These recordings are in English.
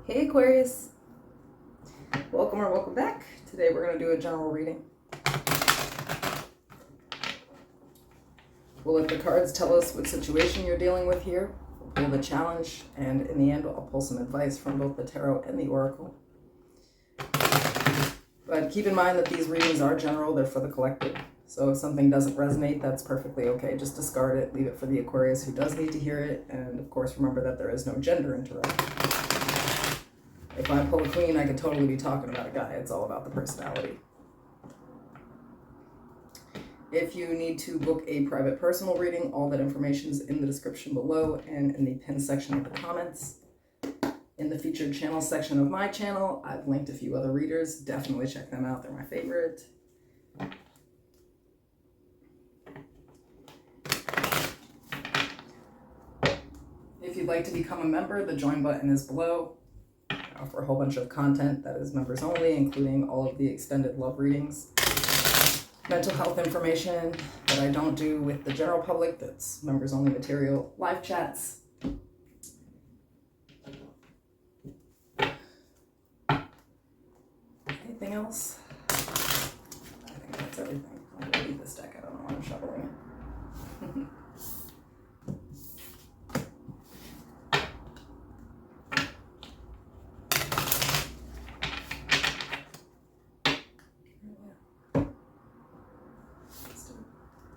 Hey Aquarius, welcome or welcome back. Today we're going to do a general reading. We'll let the cards tell us what situation you're dealing with here. We'll pull the challenge, and in the end I'll pull some advice from both the tarot and the oracle. But keep in mind that these readings are general, they're for the collective. So if something doesn't resonate, that's perfectly okay. Just discard it, leave it for the Aquarius who does need to hear it, and of course remember that there is no gender interaction. If I pull a queen, I could totally be talking about a guy. It's all about the personality. If you need to book a private personal reading, all that information is in the description below and in the pinned section of the comments. In the featured channel section of my channel, I've linked a few other readers. Definitely check them out. They're my favorite. If you'd like to become a member, the join button is below. I offer a whole bunch of content that is members only, including all of the extended love readings, mental health information that I don't do with the general public, that's members only material, live chats. Anything else? I think that's everything. I'm gonna leave this deck. I don't know why I'm shuffling it.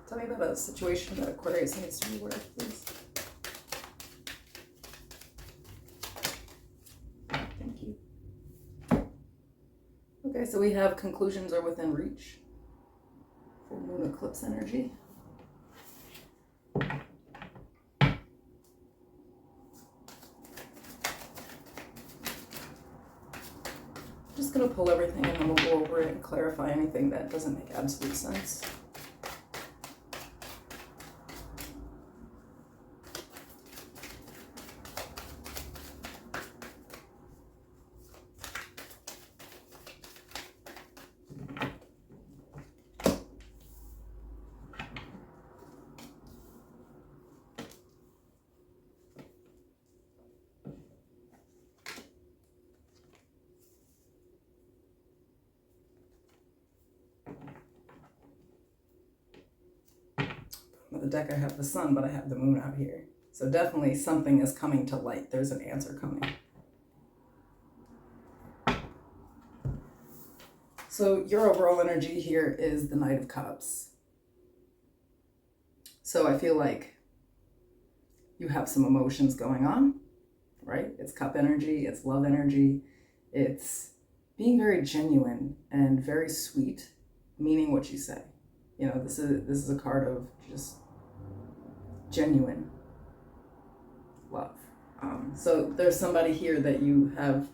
Tell me about a situation that Aquarius needs to be aware of, please. Thank you. Okay, so we have conclusions are within reach for moon eclipse energy. Just going to pull everything and then we'll go over it and clarify anything that doesn't make absolute sense. With the deck I have the sun, but I have the moon out here. So definitely something is coming to light. There's an answer coming. So your overall energy here is the Knight of Cups. So I feel like you have some emotions going on, right? It's cup energy, it's love energy, it's being very genuine and very sweet, meaning what you say. You know, this is a card of just genuine love. So there's somebody here that you have,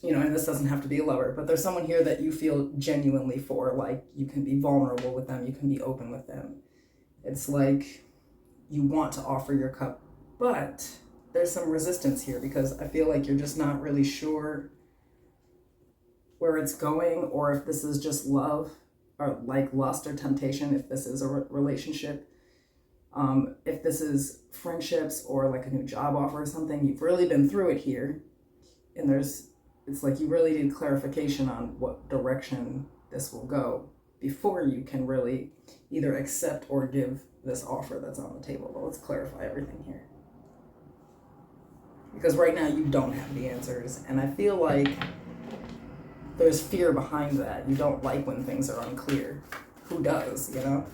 you know, and this doesn't have to be a lover, but there's someone here that you feel genuinely for, like you can be vulnerable with them, you can be open with them. It's like you want to offer your cup, but there's some resistance here because I feel like you're just not really sure where it's going, or if this is just love or like lust or temptation, if this is a relationship, if this is friendships or like a new job offer or something. You've really been through it here, and it's like you really need clarification on what direction this will go before you can really either accept or give this offer that's on the table. But let's clarify everything here, because right now you don't have the answers, and I feel like there's fear behind that. You don't like when things are unclear. Who does, you know?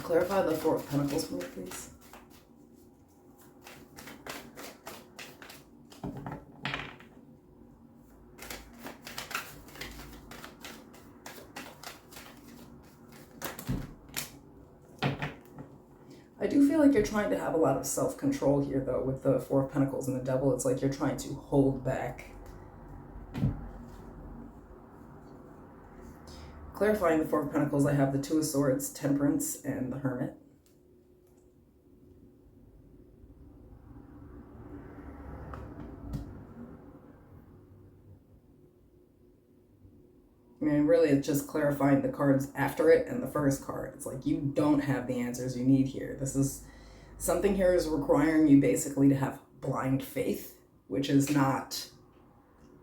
Clarify the Four of Pentacles for me, please. I do feel like you're trying to have a lot of self-control here, though, with the Four of Pentacles and the Devil. It's like you're trying to hold back. Clarifying the Four of Pentacles, I have the Two of Swords, Temperance, and the Hermit. I mean, really, it's just clarifying the cards after it and the first card. It's like you don't have the answers you need here. This is something here is requiring you basically to have blind faith, which is not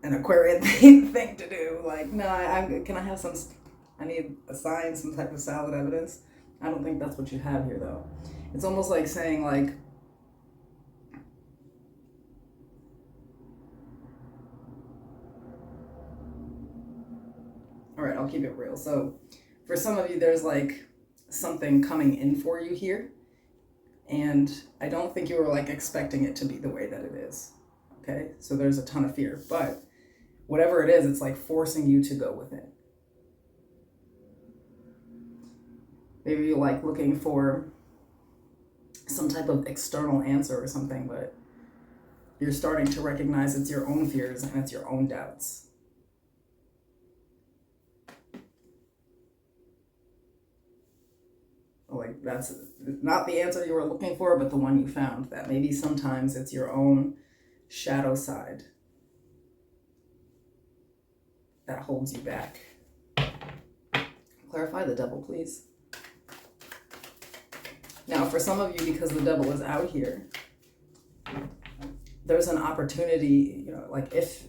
an Aquarian thing to do. Like, no, can I have some, I need a sign, some type of solid evidence. I don't think that's what you have here, though. It's almost like saying, like, all right, I'll keep it real. So for some of you, there's like something coming in for you here. And I don't think you were like expecting it to be the way that it is. Okay, so there's a ton of fear. But whatever it is, it's like forcing you to go with it. Maybe you're like looking for some type of external answer or something, but you're starting to recognize it's your own fears and it's your own doubts. Like, that's not the answer you were looking for, but the one you found. That maybe sometimes it's your own shadow side that holds you back. Clarify the devil, please. Now, for some of you, because the devil is out here, there's an opportunity, you know, like if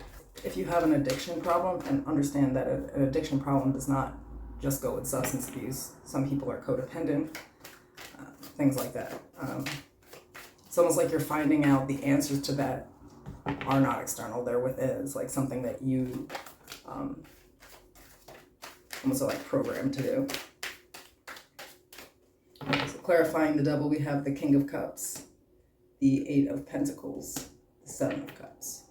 you have an addiction problem, and understand that an addiction problem does not just go with substance abuse. Some people are codependent, things like that. It's almost like you're finding out the answers to that are not external, they're within. It's like something that you almost like programmed to do. So clarifying the devil, we have the King of Cups, the Eight of Pentacles, the Seven of Cups.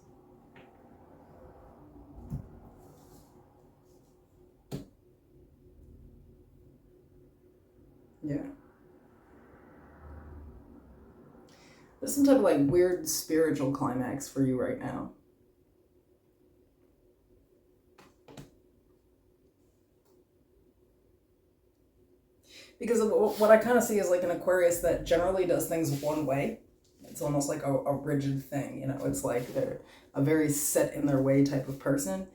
Yeah. There's some type of like weird spiritual climax for you right now. Because of what I kind of see is like an Aquarius that generally does things one way. It's almost like a rigid thing, you know. It's like they're a very set in their way type of person.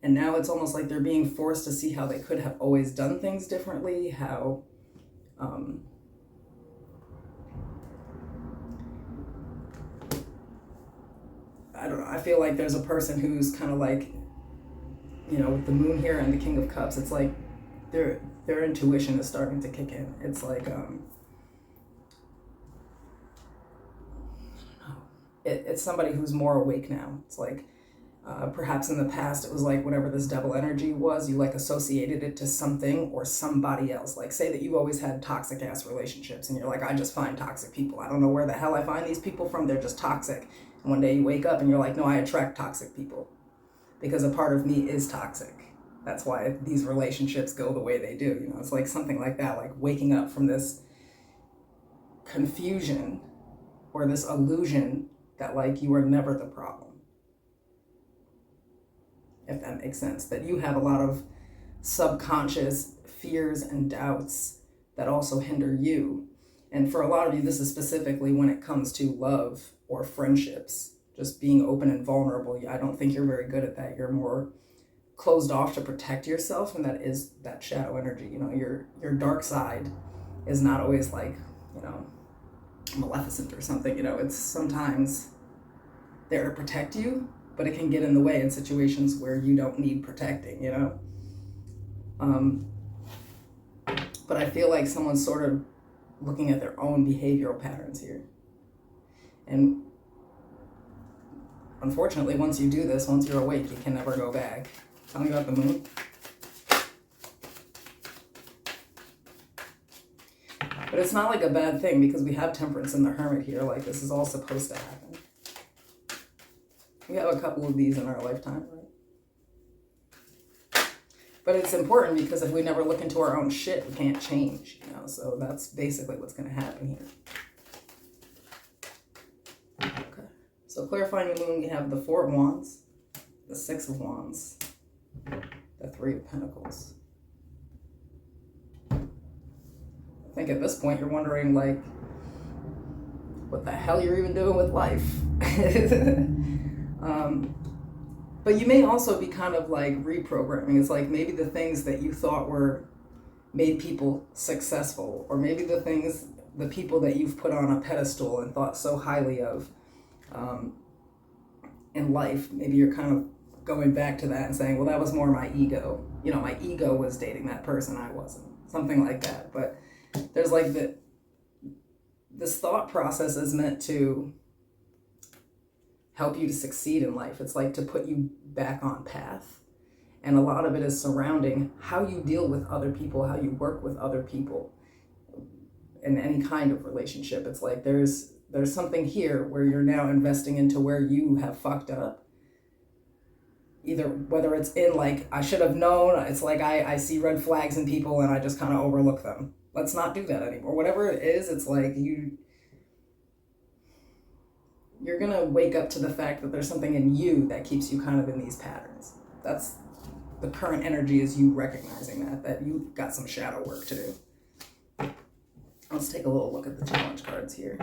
And now it's almost like they're being forced to see how they could have always done things differently, how I don't know, I feel like there's a person who's kind of like, you know, with the moon here and the King of Cups, it's like their intuition is starting to kick in. It's like, I don't know, it's somebody who's more awake now. It's like, perhaps in the past it was like whatever this devil energy was, you like associated it to something or somebody else. Like say that you always had toxic ass relationships and you're like, I just find toxic people. I don't know where the hell I find these people from. They're just toxic. And one day you wake up and you're like, no, I attract toxic people because a part of me is toxic. That's why these relationships go the way they do. You know, it's like something like that, like waking up from this confusion or this illusion that like you were never the problem. If that makes sense, that you have a lot of subconscious fears and doubts that also hinder you. And for a lot of you, this is specifically when it comes to love or friendships, just being open and vulnerable. I don't think you're very good at that. You're more closed off to protect yourself, and that is that shadow energy. You know, your dark side is not always like, you know, maleficent or something. You know, it's sometimes there to protect you, but it can get in the way in situations where you don't need protecting, you know? But I feel like someone's sort of looking at their own behavioral patterns here. And unfortunately, once you do this, once you're awake, you can never go back. Tell me about the moon. But it's not like a bad thing because we have Temperance and the Hermit here. Like, this is all supposed to happen. We have a couple of these in our lifetime, right? But it's important because if we never look into our own shit, we can't change, you know? So that's basically what's going to happen here. Okay. So clarifying the moon, we have the Four of Wands, the Six of Wands, the Three of Pentacles. I think at this point you're wondering, like, what the hell you're even doing with life. But you may also be kind of like reprogramming. It's like maybe the things that you thought made people successful, or maybe the people that you've put on a pedestal and thought so highly of, in life. Maybe you're kind of going back to that and saying, well, that was more my ego. My ego was dating that person, I wasn't. Something like that. But there's like this thought process is meant to help you to succeed in life. It's like to put you back on path. And a lot of it is surrounding how you deal with other people, how you work with other people in any kind of relationship. It's like there's something here where you're now investing into where you have fucked up. Either whether it's in like, I should have known, it's like I see red flags in people and I just kind of overlook them. Let's not do that anymore. Whatever it is, it's like you're going to wake up to the fact that there's something in you that keeps you kind of in these patterns. That's the current energy, is you recognizing that you got some shadow work to do. Let's take a little look at the challenge cards here.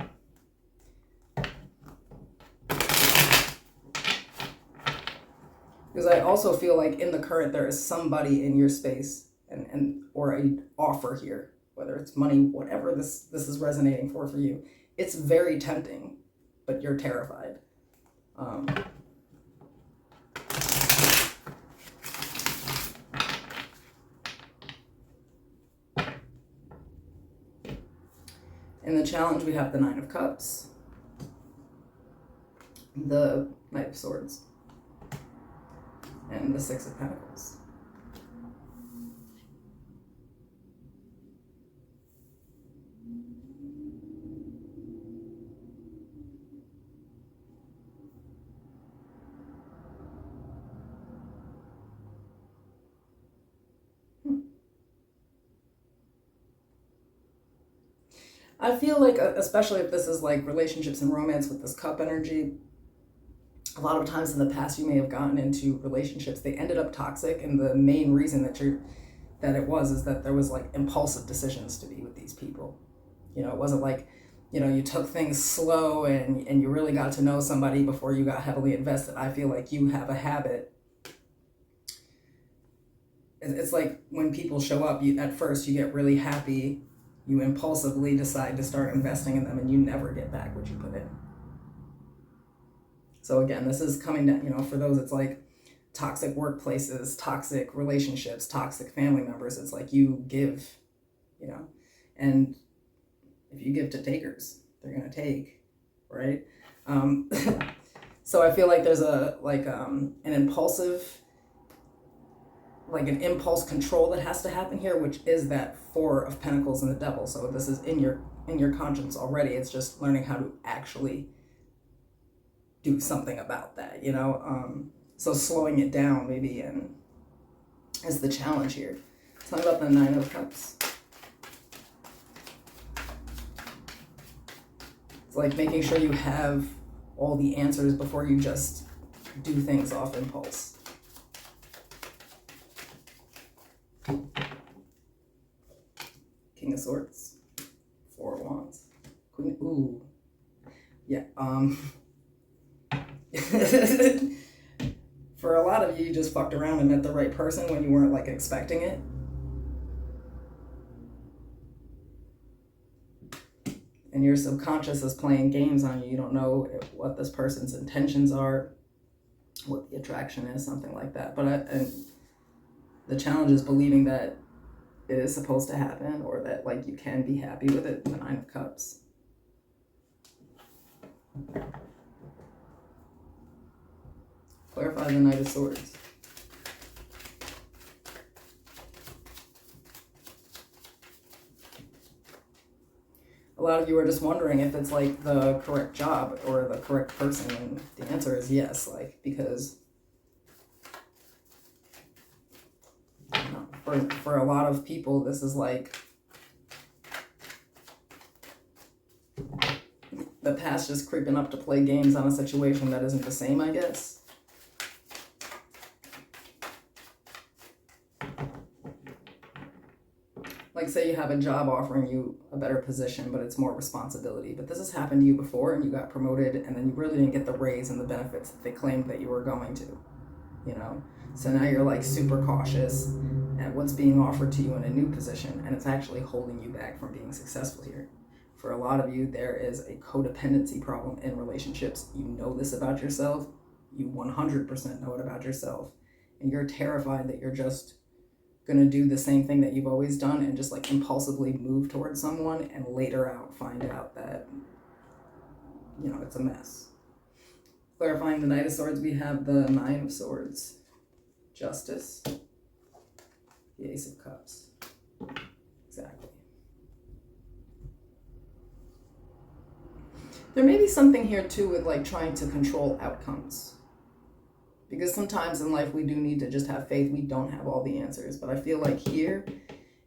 Because I also feel like in the current there is somebody in your space and or a offer here, whether it's money, whatever this is resonating for you. It's very tempting, but you're terrified. In the challenge, we have the Nine of Cups, the Knight of Swords, and the Six of Pentacles. I feel like, especially if this is like relationships and romance with this cup energy, a lot of times in the past you may have gotten into relationships, they ended up toxic, and the main reason that it was is that there was like impulsive decisions to be with these people. It wasn't like, you took things slow and you really got to know somebody before you got heavily invested. I feel like you have a habit. It's like when people show up, at first you get really happy, you impulsively decide to start investing in them, and you never get back what you put in. So again, this is coming down, for those, it's like toxic workplaces, toxic relationships, toxic family members. It's like you give, and if you give to takers, they're going to take, right? So I feel like there's an impulsive, like an impulse control that has to happen here, which is that Four of Pentacles and the Devil. So this is in your conscience already. It's just learning how to actually do something about that, so slowing it down maybe is the challenge here. Talk about the Nine of Cups. It's like making sure you have all the answers before you just do things off impulse. King of Swords, Four of Wands, Queen. Ooh, yeah. For a lot of you, you just fucked around and met the right person when you weren't like expecting it. And your subconscious is playing games on you. You don't know what this person's intentions are, what the attraction is, something like that. But and the challenge is believing that it is supposed to happen, or that like you can be happy with it. The Nine of Cups. Clarify the Knight of Swords. A lot of you are just wondering if it's like the correct job or the correct person, and the answer is yes, because for a lot of people, this is like the past just creeping up to play games on a situation that isn't the same, I guess. Like say you have a job offering you a better position, but it's more responsibility. But this has happened to you before, and you got promoted, and then you really didn't get the raise and the benefits that they claimed that you were going to, So now you're like super cautious at what's being offered to you in a new position, and it's actually holding you back from being successful here. For a lot of you, there is a codependency problem in relationships. You know this about yourself. You 100% know it about yourself. And you're terrified that you're just going to do the same thing that you've always done and just like impulsively move towards someone and later find out that, you know, it's a mess. Clarifying the Knight of Swords, we have the Nine of Swords, Justice, the Ace of Cups. Exactly. There may be something here too with like trying to control outcomes. Because sometimes in life we do need to just have faith. We don't have all the answers. But I feel like here,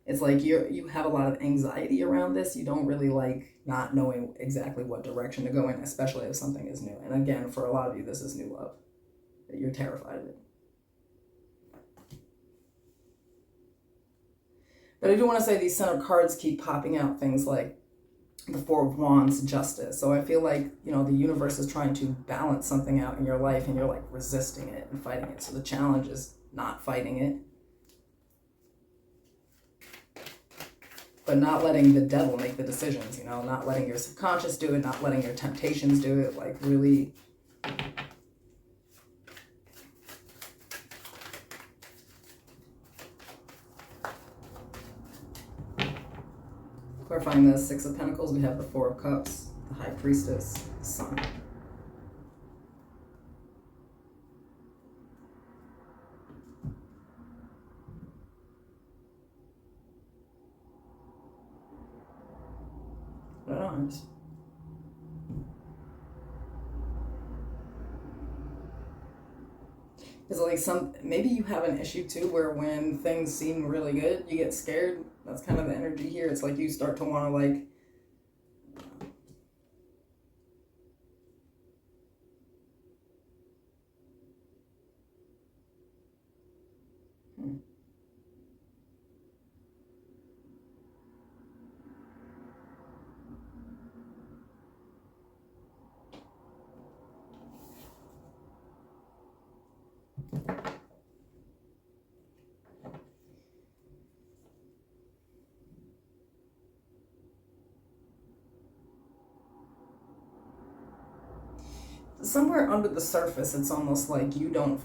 it's like you have a lot of anxiety around this. You don't really like not knowing exactly what direction to go in, especially if something is new. And again, for a lot of you, this is new love. You're terrified of it. But I do want to say these center cards keep popping out things like the Four of Wands, Justice. So I feel like, you know, the universe is trying to balance something out in your life and you're like resisting it and fighting it. So the challenge is not fighting it, but not letting the devil make the decisions, you know, not letting your subconscious do it, not letting your temptations do it, like really clarifying the Six of Pentacles. We have the Four of Cups, the High Priestess, the Sun. I don't know, I'm just... It's like maybe you have an issue too where when things seem really good, you get scared. That's kind of the energy here. It's like you start to want to like, somewhere under the surface, it's almost like you don't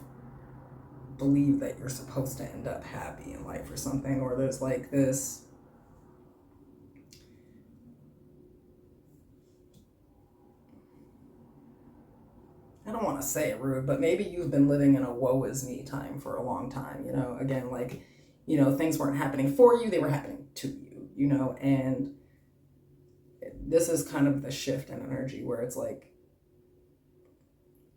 believe that you're supposed to end up happy in life or something, or there's like this I don't want to say it rude, but maybe you've been living in a woe is me time for a long time, you know, again, like, you know, things weren't happening for you, they were happening to you, you know, and this is kind of the shift in energy where it's like,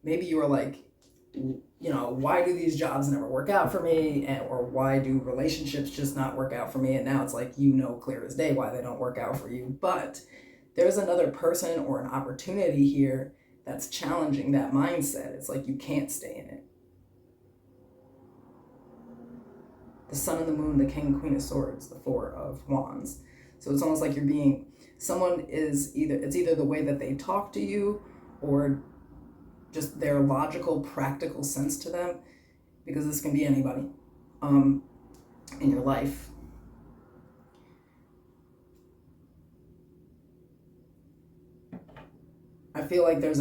maybe you were like, you know, why do these jobs never work out for me? Or why do relationships just not work out for me? And now it's like, you know, clear as day why they don't work out for you. But there's another person or an opportunity here that's challenging that mindset. It's like you can't stay in it. The Sun and the Moon, the King and Queen of Swords, the Four of Wands. So it's almost like you're being, someone is either the way that they talk to you or just their logical, practical sense to them, because this can be anybody in your life. I feel like there's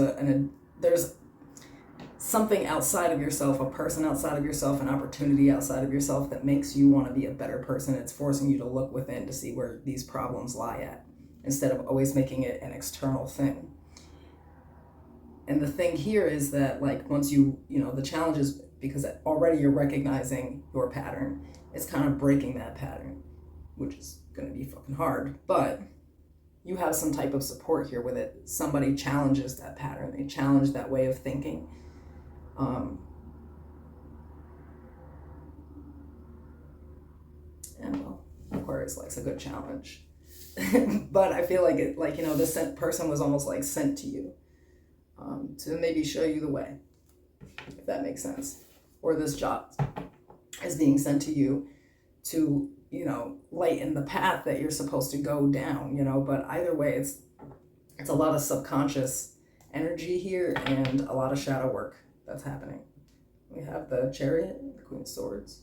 something outside of yourself, a person outside of yourself, an opportunity outside of yourself that makes you want to be a better person. It's forcing you to look within to see where these problems lie at, instead of always making it an external thing. And the thing here is that, like, once you know, the challenge is because already you're recognizing your pattern. It's kind of breaking that pattern, which is going to be fucking hard. But you have some type of support here with it. Somebody challenges that pattern. They challenge that way of thinking. And well, Aquarius likes a good challenge. But I feel like it, like, you know, this person was almost like sent to you. To maybe show you the way, if that makes sense. Or this job is being sent to you to, you know, lighten the path that you're supposed to go down, you know. But either way, it's a lot of subconscious energy here and a lot of shadow work that's happening. We have the Chariot, the Queen of Swords.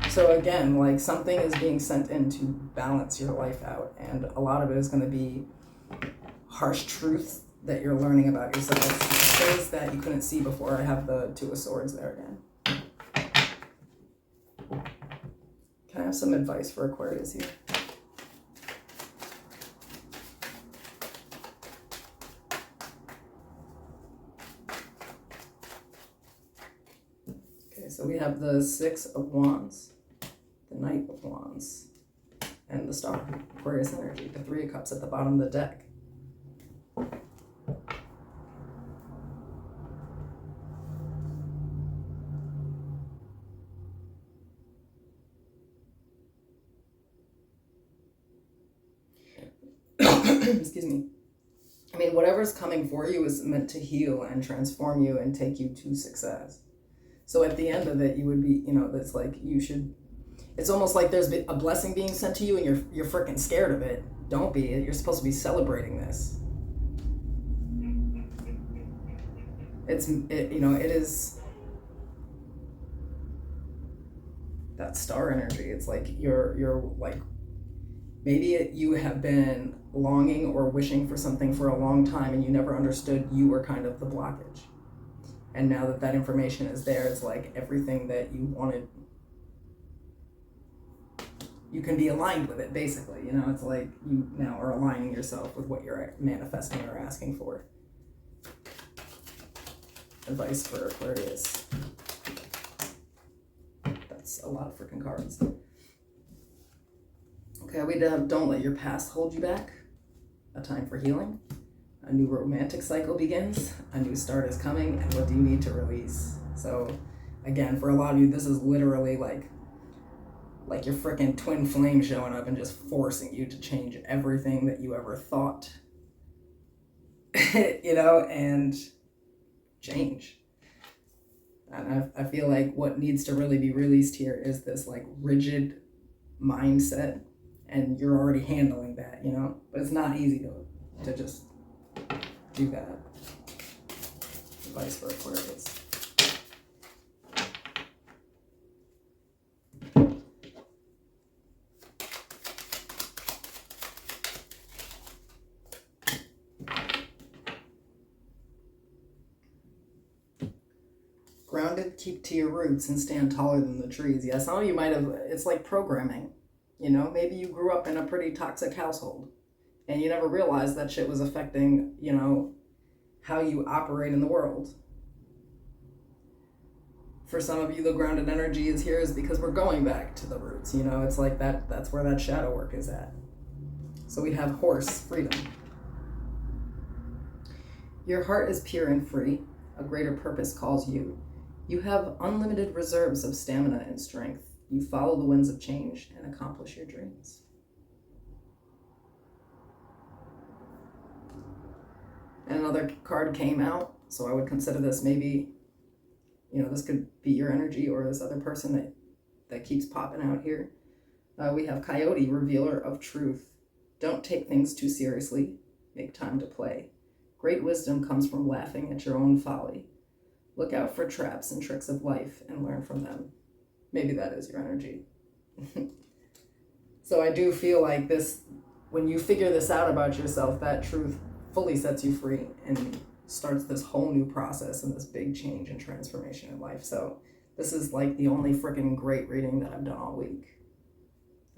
So again, like something is being sent in to balance your life out, and a lot of it is going to be harsh truths that you're learning about yourself, things that you couldn't see before. I have the Two of Swords there again. Can I have some advice for Aquarius here? Okay, so we have the Six of Wands, the Knight of Wands, and the Star, Aquarius energy, the Three of Cups at the bottom of the deck. Excuse me. I mean, whatever's coming for you is meant to heal and transform you and take you to success. So at the end of it, you would be, you know, that's like you should. It's almost like there's a blessing being sent to you, and you're freaking scared of it. Don't be. You're supposed to be celebrating this. You know, it is that star energy. It's like you're like, maybe you have been longing or wishing for something for a long time, and you never understood you were kind of the blockage. And now that that information is there, it's like everything that you wanted, you can be aligned with it, basically. You know, it's like you now are aligning yourself with what you're manifesting or asking for. Advice for Aquarius. That's a lot of freaking cards. Okay, we have Don't Let Your Past Hold You Back. A time for healing. A new romantic cycle begins. A new start is coming. And what do you need to release? So, again, for a lot of you, this is literally like your freaking twin flame showing up and just forcing you to change everything that you ever thought. You know, and change. And I feel like what needs to really be released here is this like rigid mindset, and you're already handling that, you know, but it's not easy to just do that. Advice for Aquarius. Grounded, keep to your roots and stand taller than the trees. Yeah, some of you might have, it's like programming. You know, maybe you grew up in a pretty toxic household and you never realized that shit was affecting, you know, how you operate in the world. For some of you, the grounded energy is here is because we're going back to the roots. You know, it's like that's where that shadow work is at. So we have Horse, freedom. Your heart is pure and free. A greater purpose calls you. You have unlimited reserves of stamina and strength. You follow the winds of change and accomplish your dreams. And another card came out, so I would consider this maybe, you know, this could be your energy or this other person that keeps popping out here. We have Coyote, revealer of truth. Don't take things too seriously. Make time to play. Great wisdom comes from laughing at your own folly. Look out for traps and tricks of life and learn from them. Maybe that is your energy. So I do feel like this, when you figure this out about yourself, that truth fully sets you free and starts this whole new process and this big change and transformation in life. So this is like the only freaking great reading that I've done all week.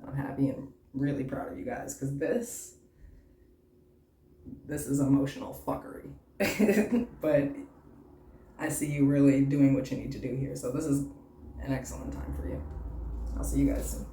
I'm happy and really proud of you guys, because this is emotional fuckery. But I see you really doing what you need to do here. So this is an excellent time for you. I'll see you guys soon.